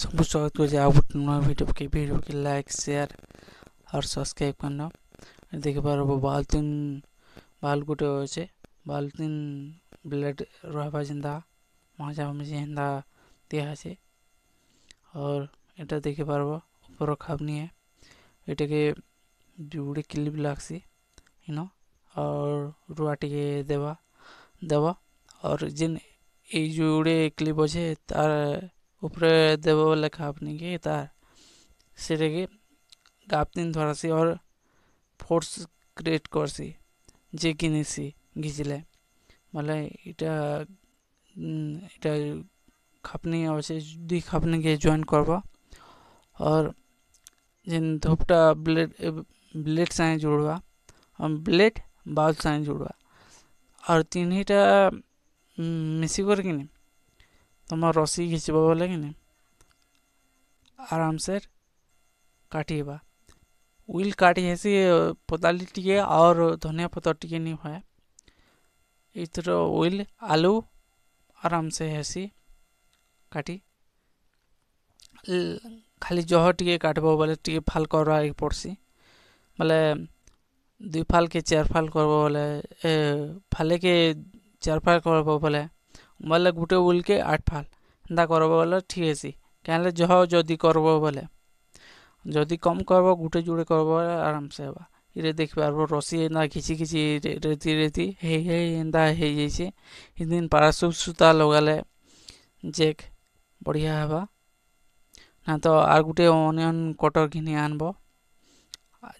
सब स्वागत कर आ गोटे नुआ वीडियो के लाइक शेयर और सब्सक्राइब करना देख पार बाल गोटे अच्छे बाल तीन ब्लेड रहा जिंदा मजा मजी हिंदा दिया है और एटा देख पार ऊपर खाबनी है एटा के जुड़े क्लिप लागसी इनो और रुआ टिके देवा देवा और जिन ए जुड़े क्लिप अच्छे तार ऊपर देव बोले खापनी के तार सेटे के गापतीन धरासी और फोर्स क्रिएट करसी जे किनेसी घिचले मतलब इटा इटा खापनी अवश्य दुई खापनी के जॉइन करबा और जिन धूपटा ब्लेड साइन जोड़वा और ब्लेड बाल साइन जोड़वा और तीन हिटा मिसी कर कि तुम रसी घिचब बोले कि आराम से काटिएबा उइल काटी हेसी पताली टिके और धनिया पत्ता टिके नहीं है इतर उइल आलू आराम से हेसी काटी खाली जह टिके काटब बोले टिके फाल करवा पड़सी बोले दुई फाल के चार फाल करब बोले फाले के चार फाल करब बोले बोले गुटे उल के 8 फाल एंता करब बोले ठीक है क्या जह जदि करब बोले जदि कम करब गुटे जुड़े करब बोले आराम से हेबा इरे देख पारबो रसी एंता खिची खिची रेती रेती हे एंता हे जैसे दिन पाराशुट सूता लगाले जेक बढ़िया हेबा ना तो आर गुटे अनियन कटर घिनी आनब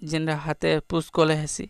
जेनरा हाथे पुश कले हेसी